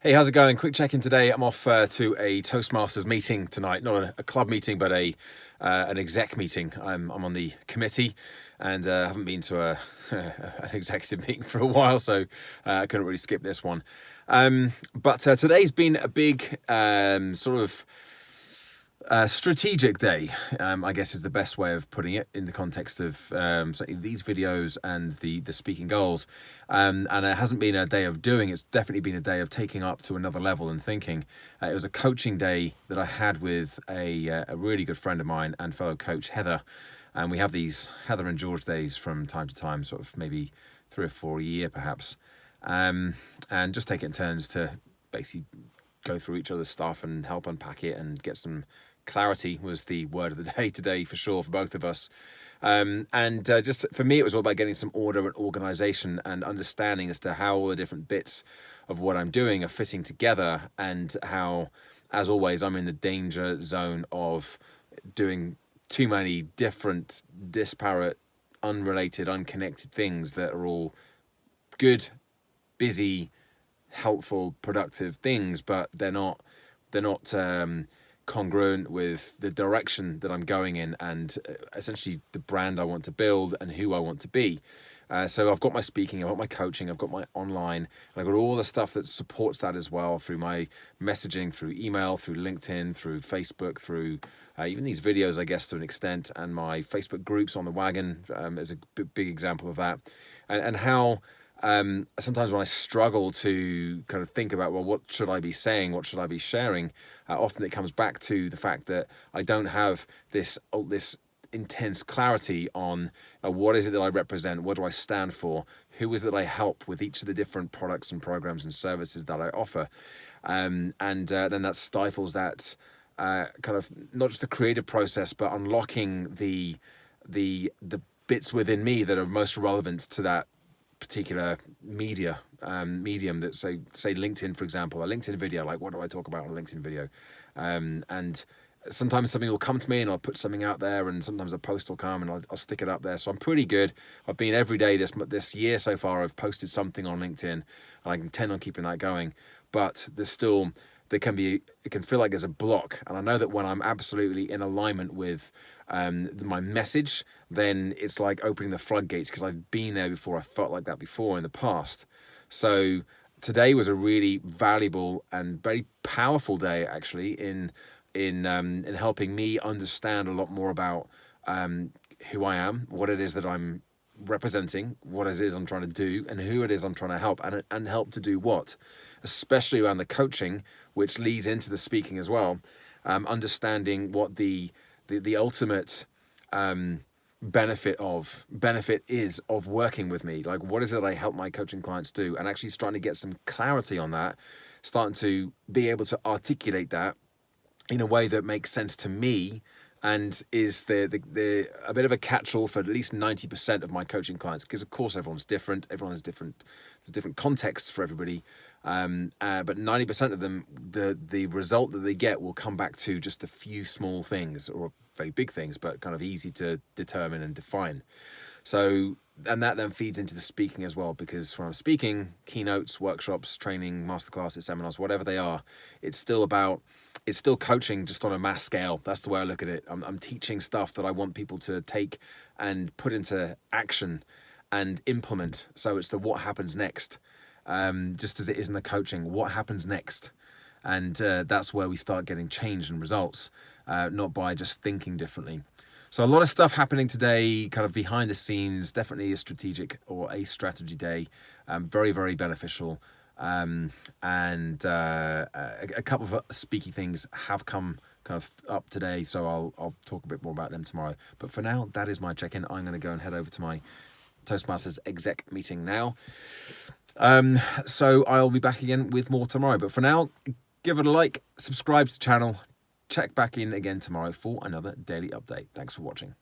Hey, how's it going? Quick check-in today. I'm off to a Toastmasters meeting tonight. Not a club meeting, but an exec meeting. I'm on the committee, and haven't been to an executive meeting for a while, so I couldn't really skip this one. But today's been a big strategic day, I guess is the best way of putting it in the context of certainly these videos and the speaking goals. And it hasn't been a day of doing, it's definitely been a day of taking up to another level and thinking. It was a coaching day that I had with a really good friend of mine and fellow coach, Heather. And we have these Heather and George days from time to time, sort of maybe 3 or 4 a year perhaps. And just take it in turns to basically go through each other's stuff and help unpack it and get some clarity was the word of the day today for sure for both of us. Just for me, it was all about getting some order and organization and understanding as to how all the different bits of what I'm doing are fitting together, and how, as always, I'm in the danger zone of doing too many different, disparate, unrelated, unconnected things that are all good, busy, helpful, productive things, but they're not congruent with the direction that I'm going in, and essentially the brand I want to build and who I want to be. So I've got my speaking, I've got my coaching, I've got my online, and I've got all the stuff that supports that as well, through my messaging, through email, through LinkedIn, through Facebook, through even these videos, I guess, to an extent, and my Facebook groups on the wagon is a big example of that. And how sometimes when I struggle to kind of think about, well, what should I be saying? What should I be sharing? Often it comes back to the fact that I don't have this intense clarity on what is it that I represent? What do I stand for? Who is it that I help with each of the different products and programs and services that I offer? Then that stifles that kind of not just the creative process, but unlocking the bits within me that are most relevant to that particular medium that say LinkedIn, for example, a LinkedIn video. Like, what do I talk about on a LinkedIn video? And sometimes something will come to me and I'll put something out there, and sometimes a post will come and I'll stick it up there. So I'm pretty good. I've been every day this year so far. I've posted something on LinkedIn, and I intend on keeping that going. But it can feel like there's a block. And I know that when I'm absolutely in alignment with my message, then it's like opening the floodgates, because I've been there before. I felt like that before in the past. So today was a really valuable and very powerful day, actually, in helping me understand a lot more about who I am, what it is that I'm representing, what it is I'm trying to do, and who it is I'm trying to help, and help to do what, especially around the coaching, which leads into the speaking as well. Understanding what the ultimate benefit is of working with me. Like, what is it I help my coaching clients do, and actually starting to get some clarity on that, starting to be able to articulate that in a way that makes sense to me, and is a bit of a catch-all for at least 90% of my coaching clients, because of course everyone's different, there's different contexts for everybody, but 90% of them, the result that they get will come back to just a few small things, or very big things, but kind of easy to determine and define. So, and that then feeds into the speaking as well, because when I'm speaking, keynotes, workshops, training, masterclasses, seminars, whatever they are, it's still coaching, just on a mass scale. That's the way I look at it. I'm teaching stuff that I want people to take and put into action and implement. So it's the what happens next, just as it is in the coaching, what happens next. And that's where we start getting change and results, not by just thinking differently. So a lot of stuff happening today, kind of behind the scenes, definitely a strategy day, very, very beneficial. A couple of speaky things have come kind of up today, so I'll talk a bit more about them tomorrow. But for now, that is my check-in. I'm going to go and head over to my Toastmasters exec meeting now. So I'll be back again with more tomorrow. But for now, give it a like, subscribe to the channel, check back in again tomorrow for another daily update. Thanks for watching.